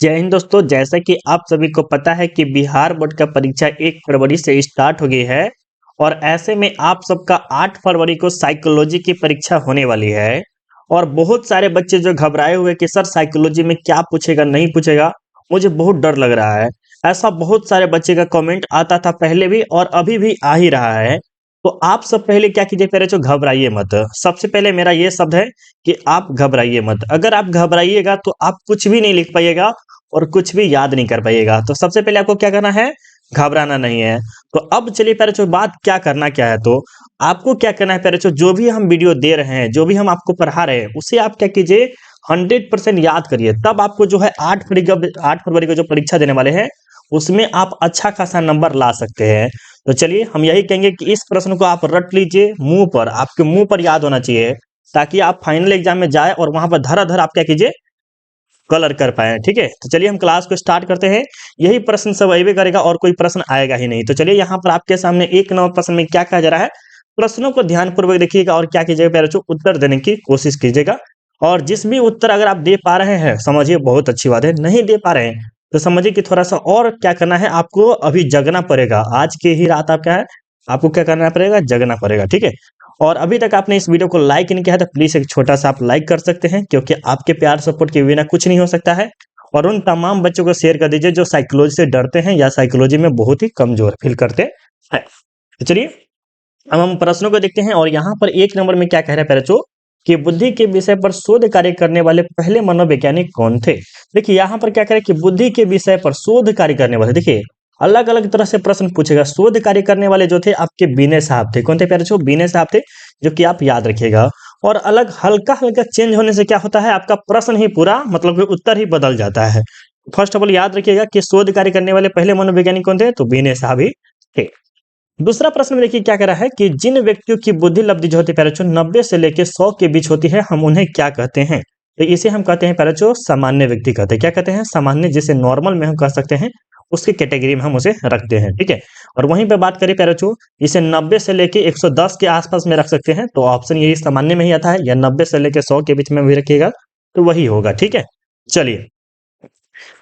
जय हिंद दोस्तों। जैसा कि आप सभी को पता है कि बिहार बोर्ड का परीक्षा 1 फरवरी से स्टार्ट हो गई है और ऐसे में आप सबका 8 फरवरी को साइकोलॉजी की परीक्षा होने वाली है। और बहुत सारे बच्चे जो घबराए हुए कि सर साइकोलॉजी में क्या पूछेगा नहीं पूछेगा, मुझे बहुत डर लग रहा है। ऐसा बहुत सारे बच्चे का कमेंट आता था पहले भी और अभी भी आ ही रहा है। तो आप सब पहले क्या कीजिए, पहले तो घबराइए मत। सबसे पहले मेरा ये शब्द है कि आप घबराइए मत। अगर आप घबराइएगा तो आप कुछ भी नहीं लिख पाइएगा और कुछ भी याद नहीं कर पाइएगा। तो सबसे पहले आपको क्या करना है, घबराना नहीं है। तो अब चलिए पैरेचो बात क्या करना क्या है। तो आपको क्या करना है पैरेचो, जो भी हम वीडियो दे रहे हैं, जो भी हम आपको पढ़ा रहे हैं, उसे आप क्या कीजिए 100% याद करिए। तब आपको जो है 8 फरवरी को जो परीक्षा देने वाले हैं उसमें आप अच्छा खासा नंबर ला सकते हैं। तो चलिए हम यही कहेंगे कि इस प्रश्न को आप रट लीजिए मुंह पर, आपके मुंह पर याद होना चाहिए, ताकि आप फाइनल एग्जाम में जाए और वहां पर धराधर आप क्या कीजिए कलर कर पाए। ठीक है, तो चलिए हम क्लास को स्टार्ट करते हैं। यही प्रश्न सब अबे करेगा और कोई प्रश्न आएगा ही नहीं। तो चलिए यहाँ पर आपके सामने 1 नंबर प्रश्न में क्या कहा जा रहा है, प्रश्नों को ध्यानपूर्वक देखिएगा और क्या कीजिएगा प्यारे बच्चों, उत्तर देने की कोशिश कीजिएगा। और जिस भी उत्तर अगर आप दे पा रहे हैं समझिए बहुत अच्छी बात है, नहीं दे पा रहे हैं तो समझिए कि थोड़ा सा और क्या करना है, आपको अभी जगना पड़ेगा। आज की ही रात आप क्या है, आपको क्या करना पड़ेगा, जगना पड़ेगा। ठीक है, और अभी तक आपने इस वीडियो को लाइक नहीं किया है तो प्लीज एक छोटा सा आप लाइक कर सकते हैं, क्योंकि आपके प्यार सपोर्ट के बिना कुछ नहीं हो सकता है। और उन तमाम बच्चों को शेयर कर दीजिए जो साइकोलॉजी से डरते हैं या साइकोलॉजी में बहुत ही कमजोर फील करते हैं। तो चलिए अब हम प्रश्नों को देखते हैं। और यहाँ पर 1 नंबर में क्या कह रहा है पैरचो, कि बुद्धि के विषय पर शोध कार्य करने वाले पहले मनोवैज्ञानिक कौन थे। देखिए यहाँ पर क्या कह रहे हैं कि बुद्धि के विषय पर शोध कार्य करने वाले, देखिए अलग अलग तरह से प्रश्न पूछेगा। शोध कार्य करने वाले जो थे आपके बीने साहब थे। कौन थे पैरचो, बीने साहब थे, जो कि आप याद रखिएगा। और अलग हल्का हल्का चेंज होने से क्या होता है, आपका प्रश्न ही पूरा मतलब कि उत्तर ही बदल जाता है। फर्स्ट ऑफ ऑल याद रखिएगा कि शोध कार्य करने वाले पहले मनोवैज्ञानिक कौन थे, तो बीने साहब ही थे। दूसरा प्रश्न में देखिए क्या कह रहा है कि जिन व्यक्तियों की बुद्धि लब्धि जो होती है पैराचो 90 से लेकर 100 के बीच होती है, हम उन्हें क्या कहते हैं। तो इसे हम कहते हैं पैराचो सामान्य व्यक्ति कहते हैं। क्या कहते हैं, सामान्य, जिसे नॉर्मल में हम कह सकते हैं, उसकी कैटेगरी में हम उसे रखते हैं। ठीक है, और वहीं पे बात करें पैराचो, इसे 90 से लेके 110 के आसपास में रख सकते हैं। तो ऑप्शन यही सामान्य में ही आता है, या 90 से लेकर 100 के बीच में भी रखिएगा तो वही होगा। ठीक है, चलिए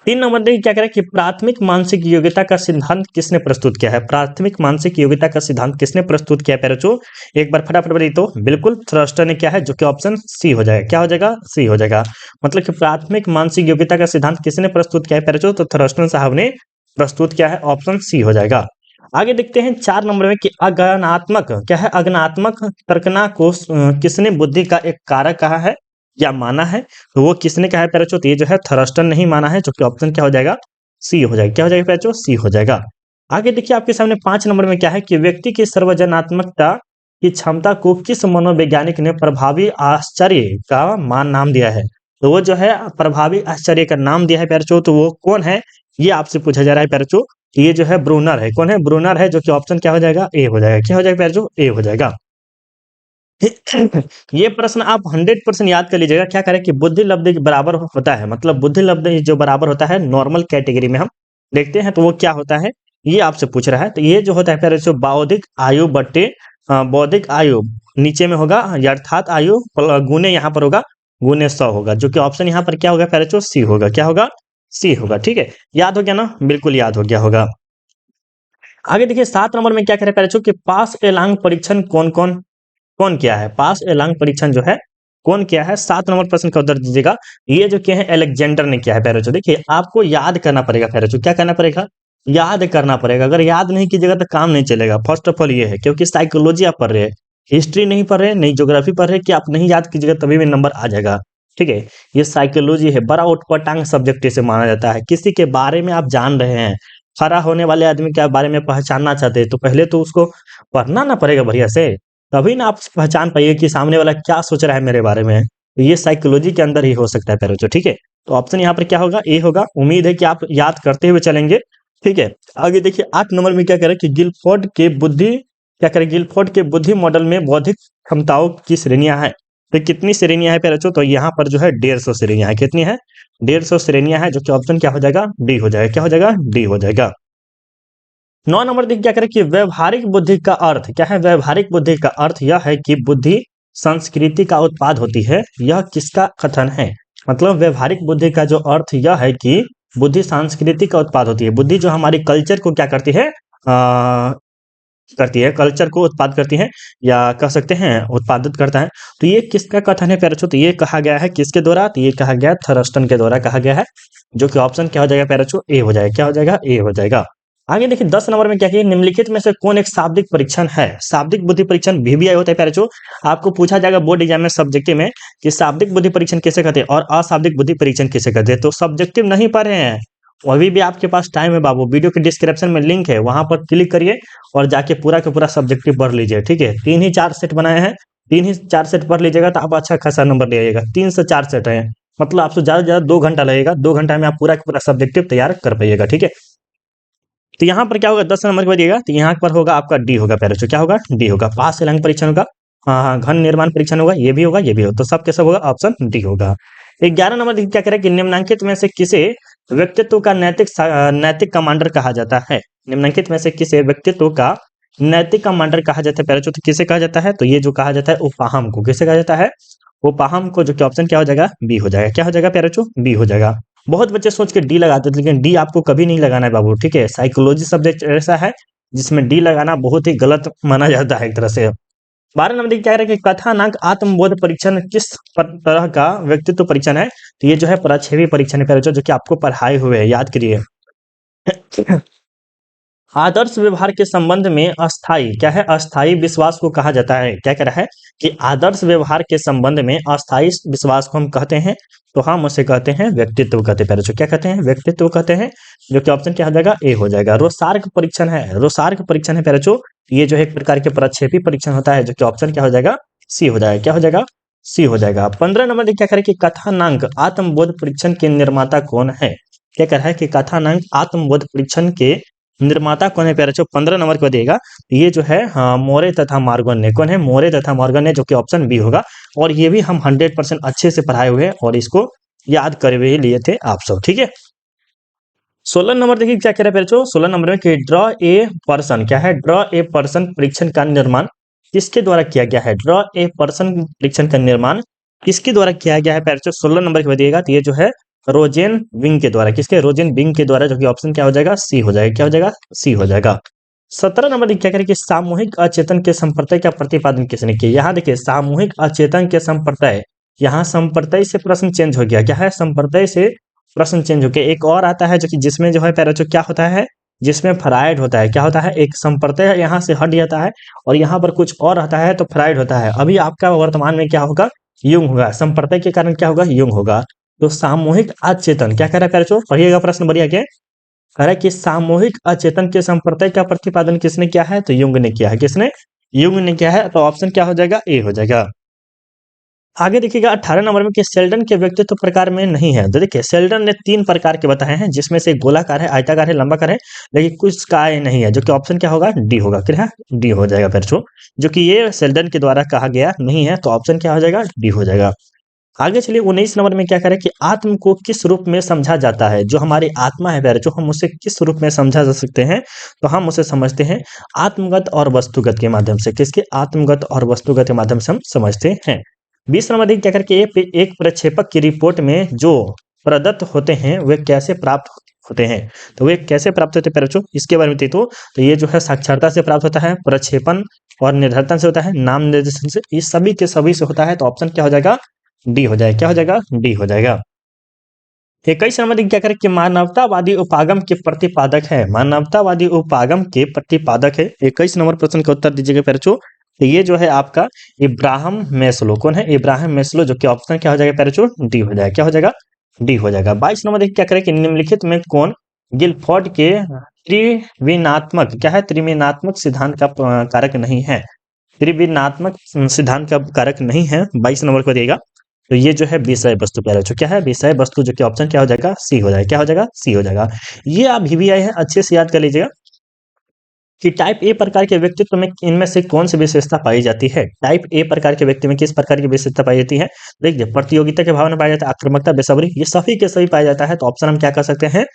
3 नंबर देखिए क्या कह रहा है कि प्राथमिक मानसिक योग्यता का सिद्धांत किसने प्रस्तुत किया है। प्राथमिक मानसिक योग्यता का सिद्धांत किसने प्रस्तुत किया है पैरचो, एक बार फटाफट बताइए। तो बिल्कुल थ्रस्टर ने किया है, जो कि ऑप्शन सी हो जाएगा। क्या हो जाएगा, सी हो जाएगा। मतलब कि प्राथमिक मानसिक योग्यता का सिद्धांत किसने प्रस्तुत किया है पैरचो, तो थ्रस्टर साहब ने प्रस्तुत किया है, ऑप्शन सी हो जाएगा। आगे देखते हैं 4 नंबर में कि अज्ञानात्मक क्या है, अज्ञानात्मक तर्कना को किसने बुद्धि का एक कारक कहा है या माना है। तो वो किसने कहा है पैराचो, तो ये जो है थर्स्टन नहीं माना है, जो कि ऑप्शन क्या हो जाएगा, सी हो जाएगा। क्या हो जाएगा पैराचो, सी हो जाएगा। आगे देखिए आपके सामने 5 नंबर में क्या है कि व्यक्ति की सर्वजनात्मकता की क्षमता को किस मनोवैज्ञानिक ने प्रभावी आश्चर्य का मान नाम दिया है। तो वो जो है प्रभावी आश्चर्य का नाम दिया है पैराचो, तो वो कौन है, ये आपसे पूछा जा रहा है पैराचो। ये जो है ब्रूनर है। कौन है, ब्रूनर है, जो कि ऑप्शन क्या हो जाएगा, ए हो जाएगा। क्या हो जाएगा पैराचो, ए हो जाएगा। ये प्रश्न आप 100% याद कर लीजिएगा। क्या करें कि बुद्धि लब्धि के बराबर होता है, मतलब बुद्धि लब्धि जो बराबर होता है नॉर्मल कैटेगरी में हम देखते हैं तो वो क्या होता है, ये आपसे पूछ रहा है। तो ये जो होता है पहले जो बौद्धिक आयु बट्टे बौद्धिक आयु नीचे में होगा, अर्थात आयु गुने यहाँ पर होगा, गुने 100 होगा, जो कि ऑप्शन यहाँ पर क्या होगा पहले जो सी होगा। क्या होगा, सी होगा। ठीक है, याद हो गया ना, बिल्कुल याद हो गया होगा। आगे देखिए 7 नंबर में क्या कह रहे हैं पहले कि पास एलांग परीक्षण कौन कौन कौन किया है। पास एलांग परीक्षण जो है कौन किया है, 7 नंबर प्रश्न का उत्तर दीजिएगा। ये जो किया है अलेक्जेंडर ने किया है पैरोचो। देखिए आपको याद करना पड़ेगा पैरोचो, क्या करना पड़ेगा, याद करना पड़ेगा। अगर याद नहीं कीजिएगा तो काम नहीं चलेगा। फर्स्ट ऑफ ऑल ये है, क्योंकि साइकोलॉजी आप पढ़ रहे हैं, हिस्ट्री नहीं पढ़ रहे, नहीं ज्योग्राफी पढ़ रहे, कि आप नहीं याद कीजिएगा तभी भी नंबर आ जाएगा। ठीक है, ये साइकोलॉजी है, बड़ा उटपटांग सब्जेक्ट इसे माना जाता है। किसी के बारे में आप जान रहे हैं, खड़ा होने वाले आदमी के बारे में पहचानना चाहते हैं, तो पहले तो उसको पढ़ना ना पड़ेगा बढ़िया से, तभी ना आप पहचान पाइए कि सामने वाला क्या सोच रहा है मेरे बारे में। तो ये साइकोलॉजी के अंदर ही हो सकता है पैरोचो। ठीक है, तो ऑप्शन यहाँ पर क्या होगा, ए होगा। उम्मीद है कि आप याद करते हुए चलेंगे। ठीक है, आगे देखिए 8 नंबर में क्या करें कि गिलफोर्ड के बुद्धि क्या करें, गिलफोर्ड के बुद्धि मॉडल में बौद्धिक क्षमताओं की श्रेणियां हैं। तो कितनी श्रेणियां हैं पैरोचो, तो यहाँ पर जो है 150 श्रेणियां है। कितनी है, 150 श्रेणियां है, जो कि ऑप्शन क्या हो जाएगा, डी हो जाएगा। क्या हो जाएगा, डी हो जाएगा। 9 नंबर देखिए क्या करें कि व्यवहारिक बुद्धि का अर्थ क्या है। व्यवहारिक बुद्धि का अर्थ यह है कि बुद्धि संस्कृति का उत्पाद होती है। यह किसका कथन है, मतलब व्यवहारिक बुद्धि का जो अर्थ यह है कि बुद्धि सांस्कृतिक का उत्पाद होती है। बुद्धि जो हमारी कल्चर को क्या करती है, कल्चर को उत्पाद करती है, या कह सकते हैं उत्पादित करता है। तो ये किसका कथन है प्यारे बच्चों, तो ये कहा गया है किसके द्वारा, तो ये कहा गया है थर्स्टन के द्वारा कहा गया है, जो कि ऑप्शन क्या हो जाएगा प्यारे बच्चों, ए हो जाएगा। क्या हो जाएगा, ए हो जाएगा। आगे देखिए 10 नंबर में क्या किया, निम्नलिखित में से कौन एक शाब्दिक परीक्षण है। शाब्दिक बुद्धि परीक्षण VBI होता है प्यारे बच्चों। आपको पूछा जाएगा बोर्ड एग्जाम में सब्जेक्टिव में कि शाब्दिक बुद्धि परीक्षण किसे कहते हैं और अशाब्दिक बुद्धि परीक्षण किसे कहते हैं। तो सब्जेक्टिव नहीं पढ़ रहे हैं, अभी भी आपके पास टाइम है बाबू, वीडियो के डिस्क्रिप्शन में लिंक है, वहां पर क्लिक करिए और जाके पूरा का पूरा सब्जेक्टिव पढ़ लीजिए। ठीक है, 3 ही 4 सेट बनाए हैं, 3 ही 4 सेट पढ़ लीजिएगा तो आप अच्छा खासा नंबर ले आइएगा। 3 से 4 सेट है, मतलब आपसे ज्यादा से ज्यादा 2 घंटा लगेगा, 2 घंटा में आप पूरा का पूरा सब्जेक्टिव तैयार कर पाइएगा। ठीक है, तो यहाँ पर क्या होगा, 10 नंबर पर दिएगा, तो यहाँ पर होगा आपका डी होगा प्यारे बच्चों। क्या होगा, डी होगा। पास एलांग परीक्षण होगा, हाँ हाँ, घन निर्माण परीक्षण होगा, ये भी होगा, ये भी होगा, तो सब के सब होगा, ऑप्शन डी होगा। 11 नंबर देखिए क्या कह रहा है कि निम्नलिखित में से किसे व्यक्तित्व का नैतिक कमांडर कहा जाता है। निम्नलिखित में से किसे व्यक्तित्व का नैतिक कमांडर कहा जाता है प्यारे बच्चों, तो किसे कहा जाता है, तो ये जो कहा जाता है उपाहम को। किसे कहा जाता है, उपाहम को, जो कि ऑप्शन क्या हो जाएगा, बी हो जाएगा। क्या हो जाएगा प्यारे बच्चों, बी हो जाएगा। बहुत बच्चे सोच के डी लगाते थे, लेकिन डी आपको कभी नहीं लगाना है बाबू। ठीक है, साइकोलॉजी सब्जेक्ट ऐसा है जिसमें डी लगाना बहुत ही गलत माना जाता है एक तरह से। 12 नंबर क्या कह रहे हैं कि कथानक आत्मबोध परीक्षण किस तरह का व्यक्तित्व परीक्षण है, तो ये जो है प्रक्षेपी परीक्षण है प्यारे बच्चों, जो कि आपको पढ़ाए हुए है, याद करिए। आदर्श व्यवहार के संबंध में अस्थाई क्या है, अस्थाई विश्वास को कहा जाता है। क्या कह रहा है कि आदर्श व्यवहार के संबंध में अस्थाई विश्वास को हम कहते हैं, तो हम उसे कहते हैं व्यक्तित्व कहते हैं प्यारे बच्चों। क्या कहते हैं, व्यक्तित्व कहते हैं, जो कि ऑप्शन क्या हो जाएगा, ए हो जाएगा। रोसार्क परीक्षण है, रोसार्क परीक्षण है प्यारे बच्चों, ये जो है एक प्रकार के प्रक्षेपी परीक्षण होता है, जो कि ऑप्शन क्या हो जाएगा, सी हो जाएगा। क्या हो जाएगा, सी हो जाएगा। 15 नंबर क्या करें कि कथानक आत्मबोध परीक्षण के निर्माता कौन है। क्या कह रहा है कि कथानक आत्मबोध परीक्षण के निर्माता कौन है प्यारे बच्चों, 15 नंबर को देगा। ये जो है हाँ, मोरे तथा मॉर्गन ने। कौन है, मोरे तथा मॉर्गन ने, जो कि ऑप्शन बी होगा। और ये भी हम 100% अच्छे से पढ़ाए हुए हैं और इसको याद करे हुए लिए थे आप सब। ठीक है, 16 नंबर देखिए क्या कह रहा है प्यारे बच्चों, 16 नंबर में कि ड्रॉ ए पर्सन क्या है, ड्रॉ ए पर्सन परीक्षण का निर्माण किसके द्वारा किया गया है। ड्रॉ ए पर्सन परीक्षण का निर्माण किसके द्वारा किया गया है प्यारे बच्चों, 16 नंबर के बताइएगा। तो ये जो है रोजेन विंग के द्वारा, किसके, रोजेन विंग के द्वारा, जो कि ऑप्शन क्या हो जाएगा, सी हो जाएगा। क्या हो जाएगा, सी हो जाएगा। 17 नंबर क्या करें कि सामूहिक अचेतन के संप्रदाय का प्रतिपादन किसने किया। यहाँ देखिए सामूहिक अचेतन के संप्रदाय, यहाँ संप्रदाय से प्रश्न चेंज हो गया। क्या है, संप्रदाय से प्रश्न चेंज हो गया। एक और आता है जो कि जिसमें जो है प्यारे बच्चों क्या होता है, जिसमें फ्राइड होता है। क्या होता है, एक संप्रदाय यहाँ से हट जाता है और यहाँ पर कुछ और आता है, तो फ्राइड होता है। अभी आपका वर्तमान में क्या होगा, युंग होगा। संप्रदाय के कारण क्या होगा, युंग होगा। तो सामूहिक अचेतन क्या कह रहा है प्यारे बच्चों, पढ़िएगा प्रश्न बढ़िया के, कह रहा है कि सामूहिक अचेतन के संप्रदाय का प्रतिपादन किसने किया है, तो युंग ने किया है। किसने, युंग ने किया है। तो ऑप्शन क्या हो जाएगा, ए हो जाएगा। आगे देखिएगा 18 नंबर में कि शेल्डन के व्यक्तित्व प्रकार में नहीं है। तो देखिए शेल्डन ने 3 प्रकार के बताए हैं, जिसमें से गोलाकार है, आयताकार है, लंबाकार है, लेकिन कुछ का नहीं है, जो कि ऑप्शन क्या होगा, डी होगा। क्या है, डी हो जाएगा बच्चों, जो कि ये शेल्डन के द्वारा कहा गया नहीं है, तो ऑप्शन क्या हो जाएगा, डी हो जाएगा। आगे चलिए 19 नंबर में क्या करें कि आत्म को किस रूप में समझा जाता है। जो हमारी आत्मा है प्यारे, जो हम उसे किस रूप में समझा जा सकते हैं, तो हम उसे समझते हैं आत्मगत और वस्तुगत के माध्यम से। किसके, आत्मगत और वस्तुगत के माध्यम से हम समझते हैं। 20 नंबर देखिए क्या करके एक प्रक्षेपक की रिपोर्ट में जो प्रदत्त होते हैं वे कैसे प्राप्त होते हैं। तो वे कैसे प्राप्त होते हैं प्यारे बच्चों, इसके बारे में तो ये जो है साक्षरता से प्राप्त होता है, प्रक्षेपण और निर्धारण से होता है, नाम निर्देशन से, ये सभी के सभी से होता है। तो ऑप्शन क्या हो जाएगा, डी हो जाएगा। क्या हो जाएगा, डी हो जाएगा। 21 नंबर क्या करें कि मानवतावादी उपागम के प्रतिपादक है। मानवतावादी उपागम के प्रतिपादक है। 21 नंबर प्रश्न का उत्तर दीजिएगा प्यारे बच्चों। तो ये जो है आपका इब्राहिम मैस्लो। कौन है, इब्राहिम मैस्लो, जो कि ऑप्शन क्या हो जाएगा प्यारे बच्चों, डी हो जाएगा। क्या हो जाएगा, डी हो जाएगा। 22 नंबर क्या करें कि निम्नलिखित में कौन गिलफोर्ड के त्रिविनात्मक क्या है, त्रिविनात्मक सिद्धांत का कारक नहीं है। त्रिविनात्मक सिद्धांत का कारक नहीं है, 22 नंबर को दिएगा। तो ये जो है विषय वस्तु प्यारे बच्चों, क्या है, विषय वस्तु, जो कि ऑप्शन क्या हो जाएगा, सी हो जाएगा। क्या हो जाएगा, सी हो जाएगा। ये आप VBI है, अच्छे से याद कर लीजिएगा कि टाइप ए प्रकार के व्यक्तित्व में इनमें से कौन सी विशेषता पाई जाती है। टाइप ए प्रकार के व्यक्ति में किस प्रकार की विशेषता पाई जाती है, देखिए प्रतियोगिता के भाव में पाया जाता है, आक्रामकता, बेसब्री, ये सभी के सभी पाया जाता है। तो ऑप्शन हम क्या कर सकते हैं,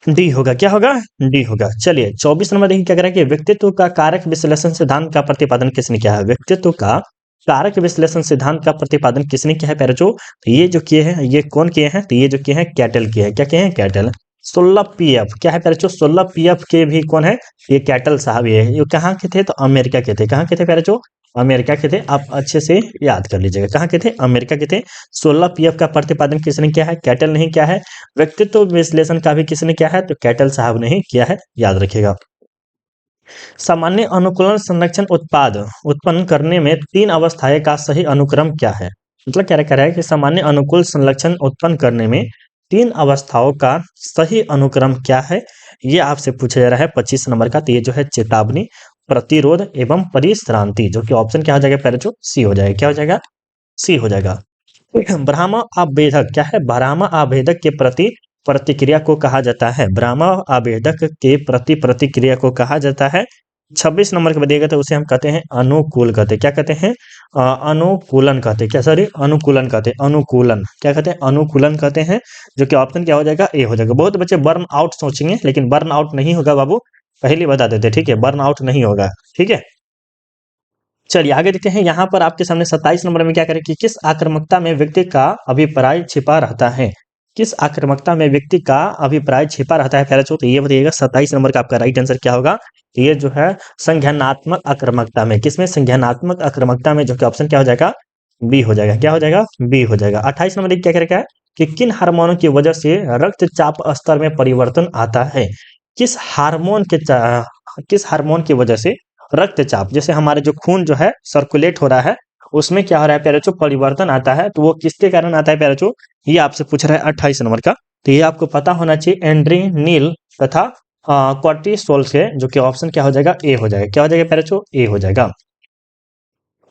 डी होगा। क्या होगा, डी होगा। चलिए 24 नंबर देखिए क्या कह रहा है कि व्यक्तित्व का कारक विश्लेषण सिद्धांत का प्रतिपादन किसने किया है। व्यक्तित्व का कारक विश्लेषण सिद्धांत का प्रतिपादन किसने किया है पैरचो? तो ये जो किए हैं, ये कौन किए हैं? तो ये जो किए हैं कैटल किए हैं। क्या किए हैं? कैटल। 16 पीएफ क्या है पैरचो? 16 पीएफ के भी कौन है? ये कैटल साहब ये है। ये कहाँ के थे? तो अमेरिका के थे। कहाँ के थे पैरचो? अमेरिका के थे। आप अच्छे से याद कर लीजिएगा, कहाँ के थे? अमेरिका के थे। 16 पीएफ का प्रतिपादन किसने किया है? कैटल ने ही किया है। व्यक्तित्व विश्लेषण का भी किसने किया है? तो कैटल साहब ने ही किया है, याद रखिएगा। सामान्य अनुकूलन संरक्षण उत्पाद उत्पन्न करने में 3 अवस्थाएं का सही अनुक्रम क्या है? मतलब क्या कह रहा है कि सामान्य अनुकूल संरक्षण उत्पन्न करने में 3 अवस्थाओं का सही अनुक्रम क्या है? ये आपसे पूछा जा रहा है 25 नंबर का। तो ये जो है चेतावनी, प्रतिरोध एवं परिश्रांति, जो कि ऑप्शन क्या हो जाएगा पहले? जो सी हो जाएगा। क्या हो जाएगा? सी हो जाएगा। ब्राह्मण आवेदक क्या है? ब्राह्मण आवेदक के प्रति प्रतिक्रिया को कहा जाता है। ब्राह्मण आवेदक के प्रति प्रतिक्रिया को कहा जाता है। 26 नंबर के बदिएगा तो उसे हम कहते हैं अनुकूल कहते हैं। क्या कहते हैं? अनुकूलन कहते हैं। क्या सॉरी? अनुकूलन कहते हैं। अनुकूलन क्या कहते हैं? अनुकूलन कहते हैं। जो कि ऑप्शन क्या हो जाएगा? ए हो जाएगा। बहुत बच्चे बर्न आउट सोचेंगे, लेकिन बर्न आउट नहीं होगा बाबू, पहले बता देते, ठीक है? बर्न आउट नहीं होगा, ठीक है? चलिए आगे देखते हैं। यहाँ पर आपके सामने 27 नंबर में क्या करें कि किस आक्रामकता में व्यक्ति का अभिप्राय छिपा रहता है? किस आक्रामकता में व्यक्ति का अभिप्राय छिपा रहता है पहले? तो ये बताइएगा 27 नंबर का आपका राइट आंसर क्या होगा? ये जो है संज्ञानात्मक आक्रामकता में। किसमें? संज्ञानात्मक आक्रामकता में, जो कि ऑप्शन क्या हो जाएगा? बी हो जाएगा। क्या हो जाएगा? बी हो जाएगा। 28 नंबर क्या करेगा है कि किन हार्मोनों की वजह से रक्तचाप स्तर में परिवर्तन आता है? किस हार्मोन के किस हार्मोन की वजह से रक्तचाप, जैसे हमारे जो खून जो है सर्कुलेट हो रहा है, उसमें क्या हो रहा है प्यारे बच्चों? परिवर्तन आता है। तो वो किसके कारण आता है प्यारे बच्चों? ये आपसे पूछ रहा है 28 नंबर का। तो ये आपको पता होना चाहिए, एंड्रीनिल तथा कॉर्टिसोल से, जो कि ऑप्शन क्या हो जाएगा? ए हो जाएगा। क्या हो जाएगा प्यारे बच्चों? ए हो जाएगा।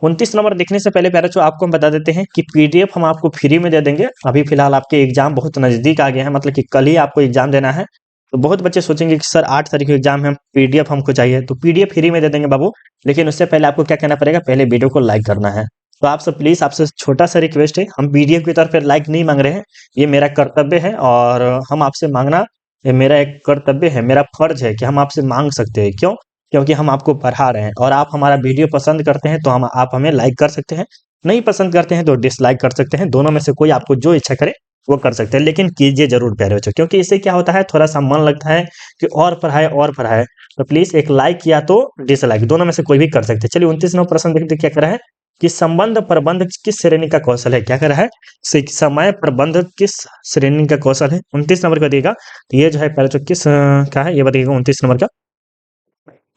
29 नंबर देखने से पहले प्यारे बच्चों आपको हम बता देते हैं कि पीडीएफ हम आपको फ्री में दे देंगे। अभी फिलहाल आपके एग्जाम बहुत नजदीक आ गए हैं, मतलब कि कल ही आपको एग्जाम देना है। तो बहुत बच्चे सोचेंगे कि सर 8 तारीख को एग्जाम है, पीडीएफ हमको चाहिए। तो पीडीएफ फ्री में दे देंगे बाबू, लेकिन उससे पहले आपको क्या करना पड़ेगा? पहले वीडियो को लाइक करना है। तो आप सब प्लीज, आपसे छोटा सा रिक्वेस्ट है, हम पीडीएफ की तरफ लाइक नहीं मांग रहे हैं, ये मेरा कर्तव्य है और हम आपसे मांगना, ये मेरा एक कर्तव्य है, मेरा फर्ज है कि हम आपसे मांग सकते हैं। क्यों? क्योंकि हम आपको पढ़ा रहे हैं और आप हमारा वीडियो पसंद करते हैं तो हम आप हमें लाइक कर सकते हैं, नहीं पसंद करते हैं तो डिसलाइक कर सकते हैं। दोनों में से कोई आपको जो इच्छा करे वो कर सकते हैं, लेकिन कीजिए जरूर प्यारे बच्चों, क्योंकि इससे क्या होता है, थोड़ा सा मन लगता है कि और पढ़ाए और पढ़ाए। तो प्लीज एक लाइक या तो डिसलाइक, दोनों में से कोई भी कर सकते हैं। चलिए 29 नंबर प्रश्न देखते क्या कर रहा है कि संबंध प्रबंध किस श्रेणी का कौशल है? क्या कर रहा है? समय प्रबंध किस श्रेणी का कौशल है? 29 नंबर का दिएगा। तो ये जो है पहले जो किस का है ये बताइएगा 29 नंबर का।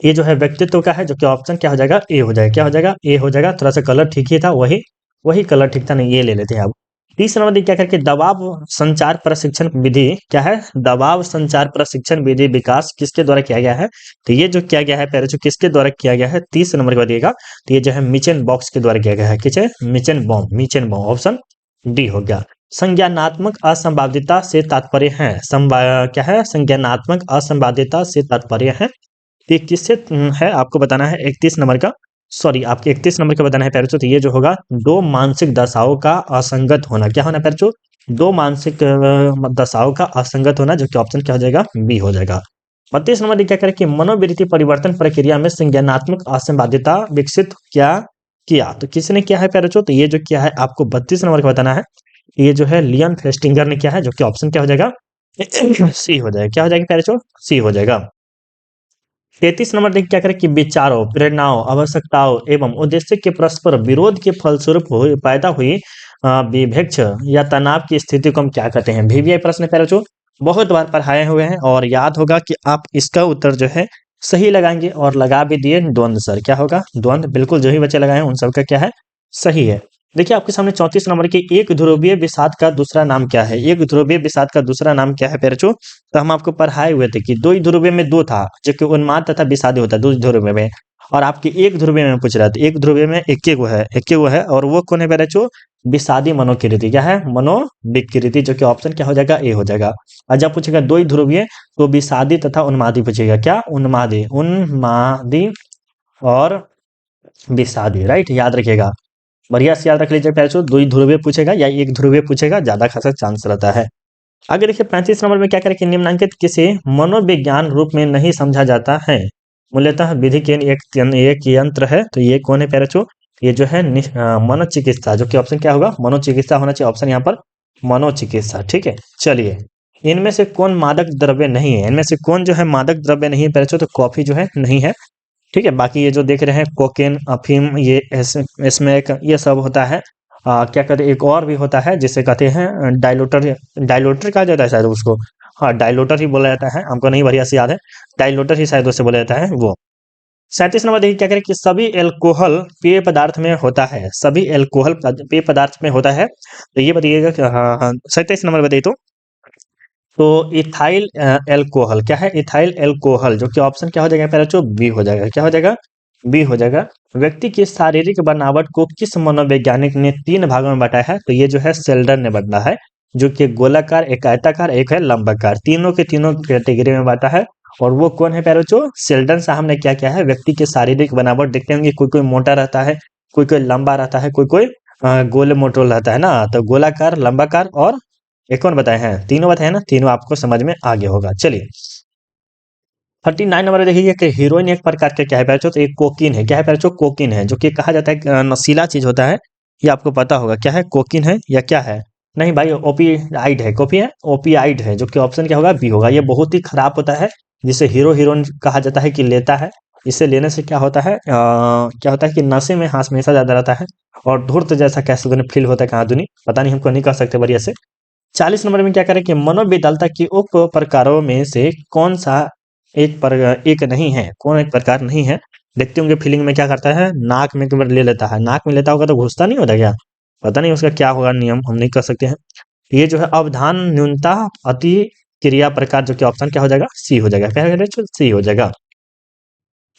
ये जो है व्यक्तित्व का है, जो कि ऑप्शन क्या हो जाएगा? ए हो जाएगा। क्या हो जाएगा? ए हो जाएगा। थोड़ा सा कलर ठीक ही था, वही वही कलर ठीक था, नहीं ये ले लेते हैं अब। 30 नंबर क्या करके दबाव संचार प्रशिक्षण विधि क्या है? दबाव संचार प्रशिक्षण विधि विकास किसके द्वारा किया गया है? तो ये जो किया गया है पहले जो किसके द्वारा किया गया है? 30 नंबर का दिएगा। तो ये जो है मिचेन बॉक्स के द्वारा किया गया है। किस है? मिचेन बॉम्ब। मिचेन बॉम्ब ऑप्शन डी हो गया। संज्ञानात्मक असंवादिता से तात्पर्य है, क्या है? संज्ञानात्मक असंवादिता से तात्पर्य है। ये किससे है आपको बताना है? 31 नंबर का, सॉरी आपके 31 नंबर का बताना है पैरचो। तो ये जो होगा दो मानसिक दशाओं का असंगत होना। क्या होना पैरचो? दो मानसिक दशाओं का असंगत होना, जो कि ऑप्शन क्या हो जाएगा? बी हो जाएगा। 32 नंबर क्या करें कि मनोवृत्ति परिवर्तन प्रक्रिया में संज्ञानात्मक असंवादिता विकसित क्या किया? तो किसने किया है पैरचो? तो ये जो किया है आपको 32 नंबर का बताना है। ये जो है लियन फेस्टिंगर ने किया है, जो कि ऑप्शन क्या हो जाएगा? सी हो जाएगा। क्या हो जाएगा पैरचो? सी हो जाएगा। 33 नंबर देख क्या करें कि विचारों, प्रेरणाओं, आवश्यकताओं एवं उद्देश्य के परस्पर विरोध के फलस्वरूप पैदा हुई विभेक्ष या तनाव की स्थिति को हम क्या कहते हैं? वीवीआई प्रश्न पहले जो बहुत बार पढ़ाए हुए हैं और याद होगा कि आप इसका उत्तर जो है सही लगाएंगे और लगा भी दिए द्वंद्व। सर क्या होगा? द्वंद्व। बिल्कुल जो ही बच्चे लगाए हैं उन सबका क्या है? सही है। देखिए आपके सामने 34 नंबर के एक ध्रुवीय विषाद का दूसरा नाम क्या है? एक ध्रुवीय विषाद का दूसरा नाम क्या है पेरचो? तो हम आपको पढ़ाए हुए थे कि दो ही ध्रुवीय में दो था, जो कि उन्माद तथा विषादी होता है दो ध्रुवीय में, और आपके एक ध्रुवीय में पूछ रहा था, एक ध्रुवीय में एक वो है और वो कौन है पेरचो? विषादी मनोकृति। क्या है? मनोविकृति, जो कि ऑप्शन क्या हो जाएगा? ए हो जाएगा। और जब पूछेगा दो ही ध्रुवीय तो विषादी तथा उन्मादी पूछेगा। क्या? उन्मादी, उन्मादी और विषादी, राइट, याद रखिएगा। बढ़िया से याद रख लीजिए पैसो, दो ही ध्रुवीय पूछेगा या एक ध्रुवीय पूछेगा, ज्यादा खासा चांस रहता है। आगे देखिए 35 नंबर में क्या करें कि निम्नांकित किसे मनोविज्ञान रूप में नहीं समझा जाता है? मूल्यतः विधि के एक यंत्र है। तो ये कौन है पैरचो? ये जो है मनोचिकित्सा, जो कि ऑप्शन क्या होगा, मनोचिकित्सा होना चाहिए ऑप्शन यहाँ पर, मनोचिकित्सा। ठीक है, चलिए, इनमें से कौन मादक द्रव्य नहीं है, इनमें से कौन जो है मादक द्रव्य नहीं है पहले तो कॉफी जो है नहीं है। ठीक है, बाकी ये जो देख रहे हैं कोकेन, अफीम, ये इसमें एक ये सब होता है। क्या कहते हैं, एक और भी होता है जिसे कहते हैं डाइलोटर, डाइलोटर कहा जाता है शायद उसको। हाँ, डाइलोटर ही बोला जाता है, हमको नहीं बढ़िया से याद है, डाइलोटर ही शायद उससे बोला जाता है वो। 37 नंबर देखिए क्या करें कि सभी एल्कोहल पेय पदार्थ में होता है, सभी एल्कोहल पेय पदार्थ में होता है, तो ये बताइएगा कि हाँ हाँ 27 नंबर बताइए तो इथाइल एल्कोहल क्या है, इथाइल एल्कोहल, जो कि ऑप्शन क्या हो जाएगा पहले जो बी हो जाएगा, क्या हो जाएगा, बी हो जाएगा। व्यक्ति की शारीरिक बनावट को किस मनोवैज्ञानिक ने 3 भागों में बांटा है, तो ये जो है सेल्डन ने बांटा है, जो कि गोलाकार, एक आयताकार, एक है लंबाकार, तीनों के तीनों कैटेगरी में बांटा है। और वो कौन है प्यारो, जो सेल्डन साहब ने क्या किया है, व्यक्ति की शारीरिक बनावट देखते होंगे, कोई कोई मोटा रहता है, कोई कोई लंबा रहता है, कोई कोई गोल मोटोल रहता है ना, तो गोलाकार, लंबाकार और एक और बताए हैं, तीनों बताए हैं ना, तीनों आपको समझ में आ गया होगा। चलिए 39 नंबर देखिए कि हीरोइन एक प्रकार का क्या है पैरचो, तो एक कोकीन है, क्या है पैरचो, कोकीन है, जो कि कहा जाता है कि नशीला चीज होता है, ये आपको पता होगा क्या है, कोकीन है या क्या है, नहीं भाई ओपीआइड है, कॉपी है, ओपीआइड है, जो कि ऑप्शन क्या होगा, बी होगा। ये बहुत ही खराब होता है, जिसे हीरो हीरोइन कहा जाता है कि लेता है, इसे लेने से क्या होता है, क्या होता है कि नशे में हाथ हमेशा ज्यादा रहता है, और धूर्त जैसा कैसे फील होता है कहाँ दुनी पता नहीं, हमको नहीं कह सकते बढ़िया से। 40 नंबर में क्या करें कि मनोविकलता की उप प्रकारों में से कौन सा एक नहीं है, कौन एक प्रकार नहीं है, देखते होंगे फीलिंग में क्या करता है, नाक में कई ले लेता है, नाक में लेता होगा तो घुसता नहीं होता क्या, पता नहीं उसका क्या होगा नियम, हम नहीं कर सकते हैं। ये जो है अवधान न्यूनता अति क्रिया प्रकार, जो कि ऑप्शन क्या हो जाएगा, सी हो जाएगा, क्या है सी हो जाएगा।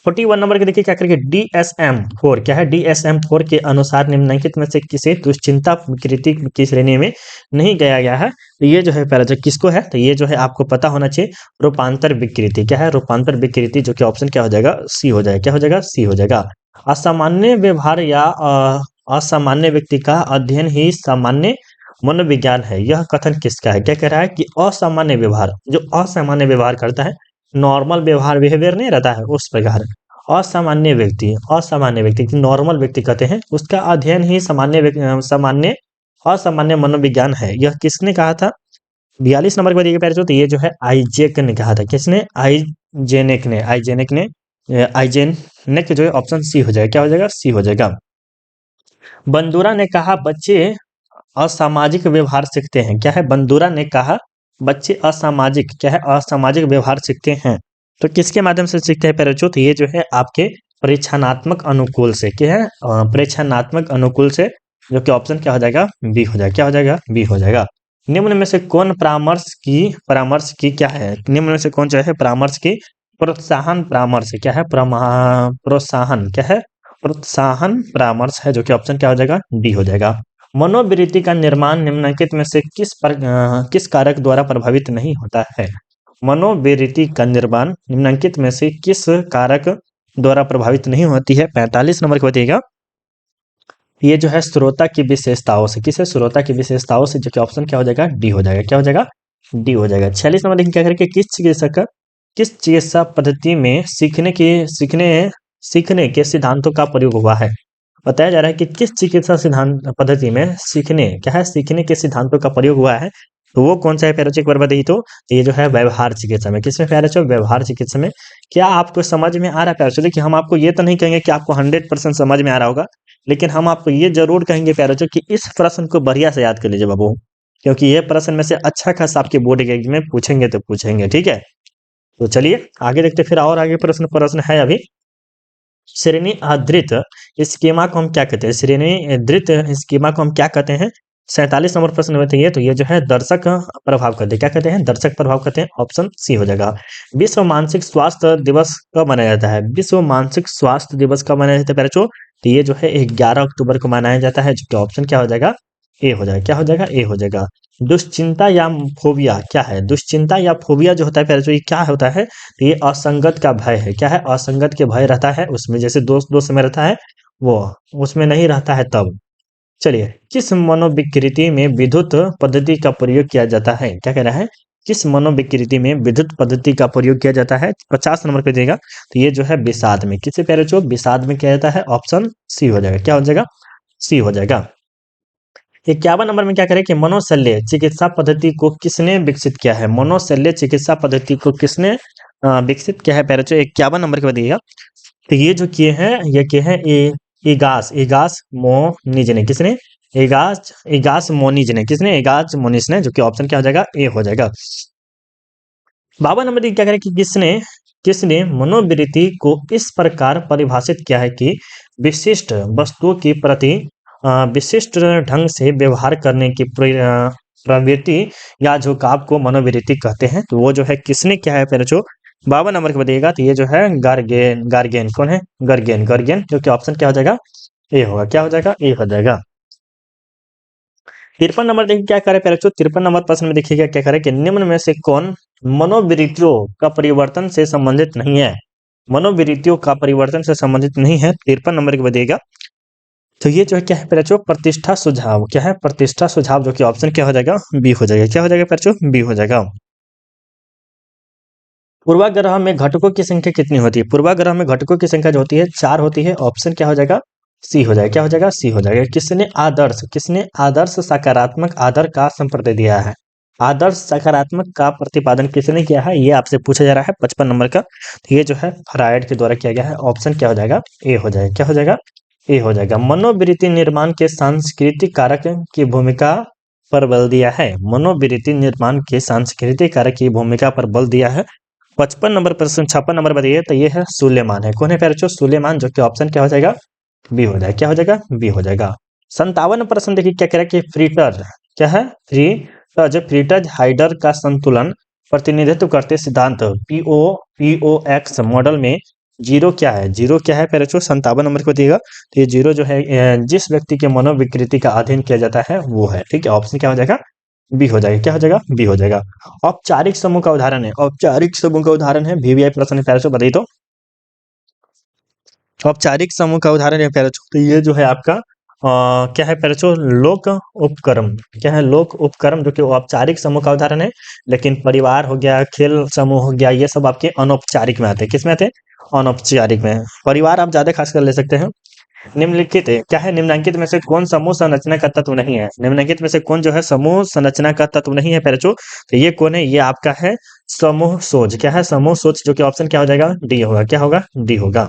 41 नंबर के देखिए क्या करेंगे, DSM-4 क्या है, DSM-4 के अनुसार निम्नलिखित में से किसे दुश्चिंता विकृति की श्रेणी में नहीं गया गया है, तो ये जो है पहला जो किसको है, तो ये जो है आपको पता होना चाहिए, रूपांतर विकृति, क्या है, रूपांतर विकृति, जो कि ऑप्शन क्या हो जाएगा, सी हो जाएगा, क्या हो जाएगा, सी हो जाएगा। असामान्य व्यवहार या असामान्य व्यक्ति का अध्ययन ही सामान्य मनोविज्ञान है, यह कथन किसका है, क्या कह रहा है कि असामान्य व्यवहार, जो असामान्य व्यवहार करता है, नॉर्मल व्यवहार बिहेवियर नहीं रहता है उस प्रकार, असामान्य व्यक्ति की नॉर्मल व्यक्ति कहते हैं, उसका अध्ययन ही सामान्य असामान्य मनोविज्ञान है, यह किसने कहा था। 42 नंबर पर देखिए पहले तो ये जो है आइजेक ने कहा था, किसने, आइजेनेक जो है ऑप्शन सी हो जाएगा, क्या हो जाएगा, सी हो जाएगा। बंदूरा ने कहा बच्चे असामाजिक व्यवहार सीखते हैं, क्या है, बंदूरा ने कहा बच्चे असामाजिक, क्या है, असामाजिक व्यवहार सीखते हैं, तो किसके माध्यम से सीखते हैं पैरोचो, तो ये जो है आपके परीक्षणात्मक अनुकूल से, क्या है, परीक्षणात्मक अनुकूल से, जो कि ऑप्शन क्या हो जाएगा, बी हो जाएगा, क्या हो जाएगा, बी हो जाएगा। निम्न में से कौन परामर्श की क्या है, निम्न में से कौन जो है परामर्श की प्रोत्साहन परामर्श, क्या है, प्रोत्साहन, क्या है, प्रोत्साहन परामर्श है, जो कि ऑप्शन क्या हो जाएगा, डी हो जाएगा। मनोवृत्ति का निर्माण निम्नलिखित में से किस कारक द्वारा प्रभावित नहीं होता है, मनोवृत्ति का निर्माण निम्नलिखित में से किस कारक द्वारा प्रभावित नहीं होती है। 45 नंबर को बताइएगा, ये जो है श्रोता की विशेषताओं से, किस है, श्रोता की विशेषताओं से, जो कि ऑप्शन क्या हो जाएगा, डी हो जाएगा, क्या हो जाएगा, डी हो जाएगा। 46 नंबर देखिए क्या करके, किस चिकित्सा पद्धति में सीखने के सिद्धांतों का प्रयोग हुआ है, बताया जा रहा है कि किस चिकित्सा सिद्धांत पद्धति में सीखने के सिद्धांतों का प्रयोग हुआ है, तो वो कौन सा है पैरोचो, एक बार बताइए तो ये जो है व्यवहार चिकित्सा में, किसमें पैरोचो, व्यवहार चिकित्सा में। क्या आपको समझ में आ रहा है पैरोचो, देखिए हम आपको ये तो नहीं कहेंगे कि आपको 100% समझ में आ रहा होगा, लेकिन हम आपको ये जरूर कहेंगे पैरोचो कि इस प्रश्न को बढ़िया से याद कर लीजिए बाबू, क्योंकि ये प्रश्न में से अच्छा खासा आपके बोर्ड के एग्जाम में पूछेंगे तो पूछेंगे, ठीक है। तो चलिए आगे देखते, फिर और आगे प्रश्न प्रश्न है अभी। श्रेणी आधारित स्कीमा को हम क्या कहते हैं, श्रेणी आधारित स्कीमा को हम क्या कहते हैं। 47 नंबर प्रश्न बताइए, तो ये जो है दर्शक प्रभाव कहते हैं, क्या कहते हैं, दर्शक प्रभाव कहते हैं, ऑप्शन सी हो जाएगा। विश्व मानसिक स्वास्थ्य दिवस कब मनाया जाता है, विश्व मानसिक स्वास्थ्य दिवस कब मनाया जाता है बच्चों, तो ये जो है 11 अक्टूबर को मनाया जाता है, जो कि ऑप्शन क्या हो जाएगा, ए हो जाएगा, क्या हो जाएगा, ए हो जाएगा। दुश्चिंता या फोबिया क्या है, दुश्चिंता या फोबिया जो होता है पहले, ये क्या होता है, तो ये असंगत का भय है, क्या है, असंगत के भय रहता है उसमें, जैसे दोस्त दोस्त में रहता है वो उसमें नहीं रहता है तब। चलिए, किस मनोविकृति में विद्युत पद्धति का प्रयोग किया जाता है, क्या कह रहा है, किस मनोविकृति में विद्युत पद्धति का प्रयोग किया जाता है? 50 नंबर पे देगा। तो ये जो है विषाद में, किससे प्यारे बच्चों? विषाद में किया जाता है। ऑप्शन सी हो जाएगा। क्या हो जाएगा? सी हो जाएगा। 51 नंबर में क्या करें कि मनोशल्य चिकित्सा पद्धति को किसने विकसित किया है? मनोशल्य चिकित्सा पद्धति को किसने विकसित किया है प्यारे बच्चों? 51 नंबर के बताइएगा। तो ये जो किए हैं, ये किए हैं इगास इगास मोनिज ने। किसने? इगास मोनिज ने। किसने? इगास मोनिज ने, जो कि ऑप्शन क्या हो जाएगा? ए हो जाएगा। 52 नंबर क्या करें कि किसने किसने मनोवृत्ति को इस प्रकार परिभाषित किया है कि विशिष्ट वस्तुओं के प्रति विशिष्ट ढंग से व्यवहार करने की प्रवृत्ति या झुकाव को मनोवृत्ति कहते हैं। तो वो जो है किसने क्या है पहले जो 52 नंबर के बताइएगा। तो ये जो है गार्गेन। गार्गेन कौन है? गार्गेन। गार्गेन, जो कि ऑप्शन क्या हो जाएगा? ए होगा। क्या हो जाएगा? ए हो जाएगा। 53 नंबर देखिए क्या करे पहले 53 नंबर प्रश्न में देखिएगा क्या करे कि निम्न में से कौन मनोवृत्तियों का परिवर्तन से संबंधित नहीं है? मनोवृत्तियों का परिवर्तन से संबंधित नहीं है। 53 नंबर के बताइएगा। तो ये जो है क्या है पहले प्रतिष्ठा सुझाव। क्या है? प्रतिष्ठा सुझाव, जो कि ऑप्शन क्या हो जाएगा? बी हो जाएगा। क्या हो जाएगा पहले? बी हो जाएगा। पूर्वाग्रह में घटकों की संख्या कितनी होती है? पूर्वाग्रह में घटकों की संख्या जो होती है 4 होती है। ऑप्शन क्या हो जाएगा? सी हो जाएगा। क्या हो जाएगा? सी हो जाएगा। किसने आदर्श सकारात्मक आदर का संप्रदाय दिया है? आदर्श सकारात्मक का प्रतिपादन किसने किया है? ये आपसे पूछा जा रहा है 55 नंबर का। तो ये जो है फ्रायड के द्वारा किया गया है। ऑप्शन क्या हो जाएगा? ए हो जाएगा। क्या हो जाएगा? ए हो जाएगा। मनोवृत्ति निर्माण के सांस्कृतिक कारक की भूमिका पर बल दिया है। मनोवृत्ति निर्माण के सांस्कृतिक कारक की भूमिका पर बल दिया है। 55 नंबर प्रश्न 56 नंबर बताइए। तो ये है सुलेमान है। कौन है प्यारे? सुलेमान, जो कि ऑप्शन क्या हो जाएगा? बी हो जाएगा। क्या हो जाएगा? बी हो जाएगा। 57 प्रश्न देखिए क्या कह रहा है कि फ्रीटर क्या है? फ्रीटज हाइडर का संतुलन प्रतिनिधित्व करते सिद्धांत पीओएक्स मॉडल में जीरो क्या है? जीरो क्या है प्यारे? 57 नंबर को दिएगा। तो ये जीरो जो है जिस व्यक्ति के मनोविकृति का अध्ययन किया जाता है वो है। ठीक है, ऑप्शन क्या हो जाएगा? बी हो जाएगा। क्या हो जाएगा? बी हो जाएगा। औपचारिक समूह का उदाहरण है। औपचारिक समूह का उदाहरण है वीवीआई प्रश्न प्यारे बताइए तो। औपचारिक समूह का उदाहरण है प्यारे। तो ये जो है आपका क्या है प्यारे? लोक उपक्रम। क्या है? लोक उपक्रम, जो कि औपचारिक समूह का उदाहरण है। लेकिन परिवार हो गया, खेल समूह हो गया, ये सब आपके अनौपचारिक में आते हैं। किस में आते हैं? अनौपचारिक में। परिवार आप ज्यादा खास कर ले सकते हैं। निम्नलिखित क्या है? निम्नलिखित में से कौन समूह संरचना का तत्व नहीं है? निम्नलिखित में से कौन जो है समूह संरचना का तत्व नहीं है प्यारे? तो ये कौन है? ये आपका है समूह सोच। क्या है? समूह सोच, जो कि ऑप्शन क्या हो जाएगा? डी होगा। क्या होगा? डी होगा।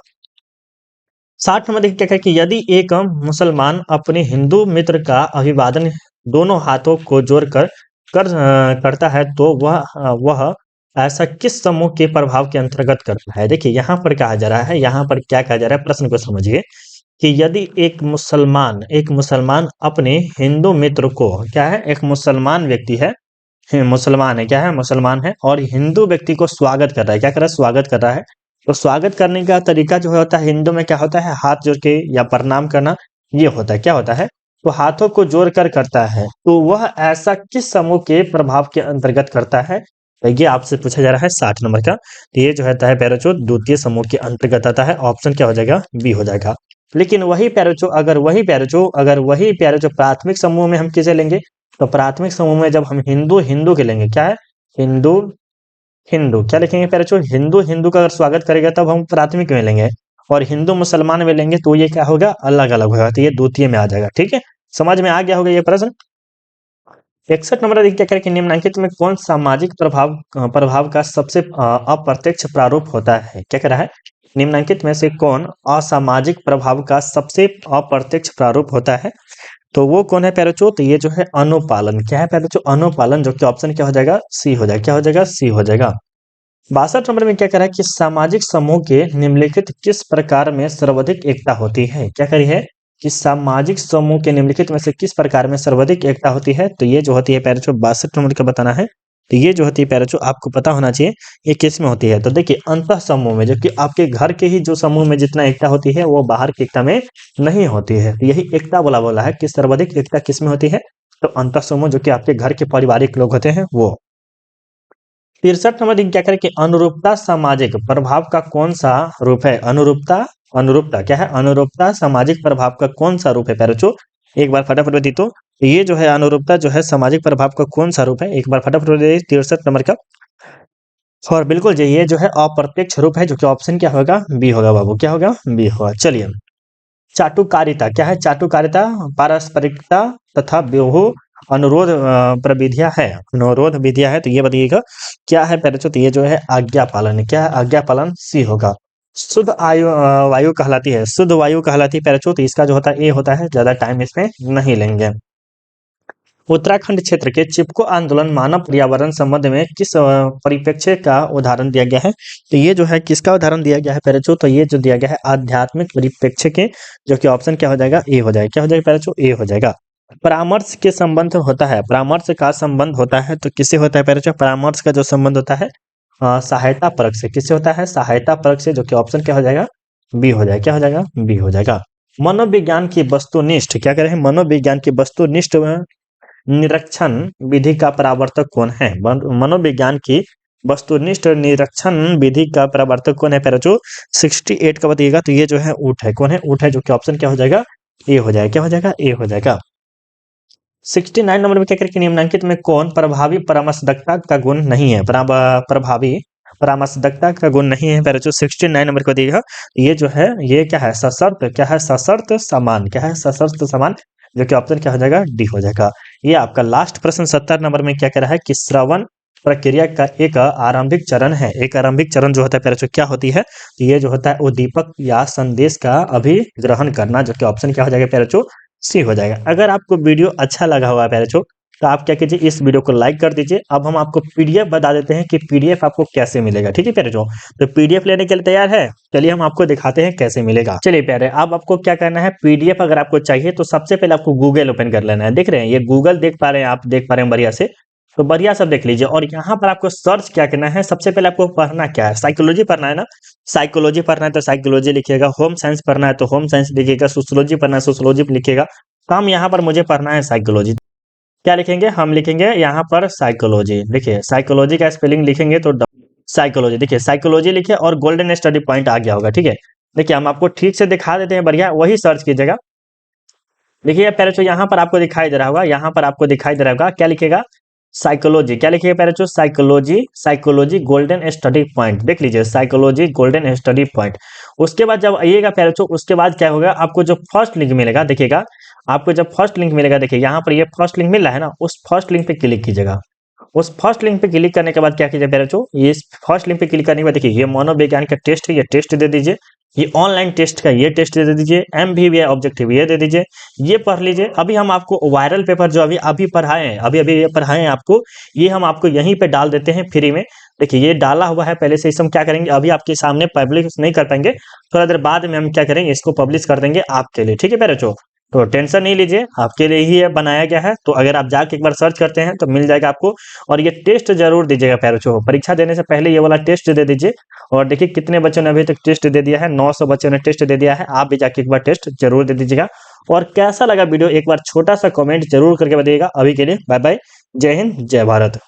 60 नंबर देखिए क्या कहे कि यदि एक मुसलमान अपने हिंदू मित्र का अभिवादन दोनों हाथों को जोड़कर करता है तो वह ऐसा किस समूह के प्रभाव के अंतर्गत करता है? देखिए यहाँ पर कहा जा रहा है, यहाँ पर क्या कहा जा रहा है, प्रश्न को समझिए कि यदि एक मुसलमान अपने हिंदू मित्र को, क्या है? एक मुसलमान व्यक्ति है, मुसलमान है, क्या है? मुसलमान है, और हिंदू व्यक्ति को स्वागत कर रहा है। क्या कर रहा है? स्वागत कर रहा है। तो स्वागत करने का तरीका जो होता है हिंदू में क्या होता है? हाथ जोड़ के या प्रणाम करना, ये होता है। क्या होता है? तो हाथों को जोड़कर करता है। तो वह ऐसा किस समूह के प्रभाव के अंतर्गत करता है? तो ये आपसे पूछा जा रहा है 60 नंबर का। तो ये जो होता है पैरोचो द्वितीय समूह के अंतर्गत आता है। ऑप्शन क्या हो जाएगा? बी हो जाएगा। लेकिन वही पैरोचो अगर वही पैरोचो प्राथमिक समूह में हम किसे लेंगे? तो प्राथमिक समूह में जब हम हिंदू हिंदू के लेंगे, क्या है? हिंदू हिंदू क्या लिखेंगे पैरोचो? हिंदू हिंदू का अगर स्वागत करेगा तब हम प्राथमिक में लेंगे, और हिंदू मुसलमान में लेंगे तो ये क्या होगा? अलग अलग होगा। तो ये द्वितीय में आ जाएगा। ठीक है, समझ में आ गया होगा ये प्रश्न। 61 नंबर देखिए क्या करें कि निम्नलिखित में कौन सामाजिक प्रभाव का सबसे अप्रत्यक्ष प्रारूप होता है? क्या कह रहा है? निम्नलिखित में से कौन असामाजिक प्रभाव का सबसे अप्रत्यक्ष प्रारूप होता है? तो वो कौन है पैरोचो? तो ये जो है अनुपालन। क्या है पैरोचो? अनुपालन, जो कि ऑप्शन क्या हो जाएगा? सी हो जाएगा। क्या हो जाएगा? सी हो जाएगा। 62 नंबर में क्या कह रहा है कि सामाजिक समूह के निम्नलिखित किस प्रकार में सर्वाधिक एकता होती है? क्या करी है कि सामाजिक समूह के निम्नलिखित में से किस प्रकार में सर्वाधिक एकता होती है? तो ये जो होती है पैरोचो 62 नंबर का बताना है। तो ये जो होती है पैरोचो आपको पता होना चाहिए ये किस में होती है। तो देखिए अंतः समूह में, जबकि आपके घर के ही जो समूह में जितना एकता होती है वो बाहर की एकता में नहीं होती है। तो यही एकता बोला है कि सर्वाधिक एकता किस में होती है? तो अंतः समूह, जो कि आपके घर के पारिवारिक लोग होते हैं वो। 63 नंबर दिन क्या करें कि अनुरूपता सामाजिक प्रभाव का कौन सा रूप है? अनुरूपता क्या है? अनुरूपता सामाजिक प्रभाव का कौन सा रूप है पैरोचो? एक बार फटाफट बता तो ये जो है अनुरूपता जो है सामाजिक प्रभाव का कौन सा रूप है? एक बार फटाफट बताइए 63 नंबर का। और बिल्कुल जी ये जो है अप्रत्यक्ष रूप है, जो कि ऑप्शन क्या होगा? बी होगा बाबू, क्या होगा? बी होगा। चलिए, चाटुकारिता क्या है? चाटुकारिता पारस्परिकता तथा व्यूह अनुरोध प्रविधियां है, अनुरोध विधियां है, तो ये बताइएगा क्या है पहले तो ये जो है आज्ञा पालन है। क्या है? आज्ञा पालन सी होगा। शुद्ध वायु कहलाती है, शुद्ध वायु कहलाती है पहले तो इसका जो होता है ए होता है, ज्यादा टाइम इसमें नहीं लेंगे। उत्तराखंड क्षेत्र के चिपको आंदोलन मानव पर्यावरण संबंध में किस परिप्रेक्ष्य का उदाहरण दिया गया है? तो ये जो है किसका उदाहरण दिया गया है पहले तो ये जो दिया गया है आध्यात्मिक परिप्रेक्ष्य के, जो कि ऑप्शन क्या हो जाएगा? ए हो जाएगा। क्या हो जाएगा पहले? ए हो जाएगा। परामर्श के संबंध होता है, परामर्श का संबंध होता है तो किससे होता है पहले? परामर्श का जो संबंध होता है सहायता परक से। किससे होता है? सहायता परक से, जो कि ऑप्शन क्या हो जाएगा? बी हो जाएगा। क्या हो जाएगा? बी हो जाएगा। मनोविज्ञान की वस्तुनिष्ठ क्या कह रहे हैं? मनोविज्ञान की वस्तुनिष्ठ निरीक्षण विधि का प्रवर्तक कौन है? मनोविज्ञान की वस्तुनिष्ठ निरीक्षण विधि का प्रवर्तक कौन है पैराचो? 68 का बताइएगा। तो ये जो है ऊट है। कौन है? ऊट है, जो कि ऑप्शन क्या हो जाएगा? ए हो जाएगा। क्या हो जाएगा? ए हो जाएगा। 69 नंबर में क्या करें कि निम्नलिखित में कौन प्रभावी परामर्शदक्षता का गुण नहीं है? प्रभावी परामर्शदक्षता का गुण नहीं है पैराचो 69 नंबर को दिएगा। ये जो है ये क्या है? सशर्त क्या है? सशर्त समान। क्या है? सशर्त समान, जो कि ऑप्शन क्या हो जाएगा? डी हो जाएगा। ये आपका लास्ट प्रश्न 70 नंबर में क्या कह रहा है कि श्रवण प्रक्रिया का एक आरंभिक चरण है। एक आरंभिक चरण जो होता है पैराचो क्या होती है? तो ये जो होता है उद्दीपक या संदेश का अभिग्रहण करना, जो कि ऑप्शन क्या हो जाएगा पैराचो? सी हो जाएगा। अगर आपको वीडियो अच्छा लगा हुआ है पैराचो, तो आप क्या कीजिए, इस वीडियो को लाइक कर दीजिए। अब हम आपको पीडीएफ बता देते हैं कि पीडीएफ आपको कैसे मिलेगा। ठीक है पैराचो? तो पीडीएफ लेने के लिए तैयार है? चलिए हम आपको दिखाते हैं कैसे मिलेगा। चलिए प्यारे, अब आपको क्या करना है, पीडीएफ अगर आपको चाहिए तो सबसे पहले आपको गूगल ओपन कर लेना है। देख रहे हैं ये गूगल, देख पा रहे हैं आप? देख पा रहे हैं बढ़िया से? तो बढ़िया सब देख लीजिए। और यहाँ पर आपको सर्च क्या करना है, सबसे पहले आपको पढ़ना क्या है? साइकोलॉजी पढ़ना है ना? साइकोलॉजी पढ़ना है तो साइकोलॉजी लिखिएगा। होम साइंस पढ़ना है तो होम साइंस लिखिएगा। सोशियोलॉजी पढ़ना है सोशियोलॉजी लिखिएगा। तो हम यहाँ पर मुझे पढ़ना है साइकोलॉजी। क्या लिखेंगे? हम लिखेंगे यहाँ पर साइकोलॉजी। देखिए साइकोलॉजी का स्पेलिंग लिखेंगे तो साइकोलॉजी, देखिए साइकोलॉजी लिखिए और गोल्डन स्टडी पॉइंट आ गया होगा। ठीक है, देखिए हम आपको ठीक से दिखा देते हैं, बढ़िया वही सर्च कीजिएगा। देखिए पहले तो यहाँ पर आपको दिखाई दे रहा होगा, यहाँ पर आपको दिखाई दे रहा होगा, क्या लिखेगा? साइकोलॉजी। क्या लिखिएगा पहले तो? Psychology, psychology golden study point. देख लीजिए साइकोलॉजी गोल्डन स्टडी पॉइंट। उसके बाद जब आइएगा पहले तो उसके बाद क्या होगा, आपको जो फर्स्ट लिंक मिलेगा, देखिएगा आपको जब फर्स्ट लिंक मिलेगा, देखिए यहाँ पर ये फर्स्ट लिंक मिल रहा है ना, उस फर्स्ट लिंक पे क्लिक कीजिएगा। उस फर्स्ट लिंक पे क्लिक करने के बाद क्या कीजिए पहले तो, ये फर्स्ट लिंक पे क्लिक करने के बाद देखिए ये मनोविज्ञान का टेस्ट है, ये टेस्ट दे दीजिए। ये ऑनलाइन टेस्ट का ये टेस्ट दे दीजिए। एमवीबीए ऑब्जेक्टिव ये दे दीजिए, ये पढ़ लीजिए। अभी हम आपको वायरल पेपर जो अभी अभी पढ़ाए हैं, अभी अभी ये पढ़ाए हैं आपको, ये हम आपको यहीं पे डाल देते हैं फ्री में। देखिए ये डाला हुआ है पहले से। इसे हम क्या करेंगे, अभी आपके सामने पब्लिश नहीं कर पाएंगे, थोड़ा देर बाद में हम क्या करेंगे, इसको पब्लिश कर देंगे आपके लिए। ठीक है पैरोचो? तो टेंशन नहीं लीजिए, आपके लिए ही ये बनाया गया है। तो अगर आप जाके एक बार सर्च करते हैं तो मिल जाएगा आपको। और ये टेस्ट जरूर दीजिएगा पैरोचो, परीक्षा देने से पहले ये वाला टेस्ट दे दीजिए। और देखिए कितने बच्चों ने अभी तक टेस्ट दे दिया है, 900 बच्चों ने टेस्ट दे दिया है। आप भी जाके एक बार टेस्ट जरूर दे दीजिएगा। और कैसा लगा वीडियो एक बार छोटा सा कमेंट जरूर करके बताइएगा। अभी के लिए बाय बाय, जय हिंद जय भारत।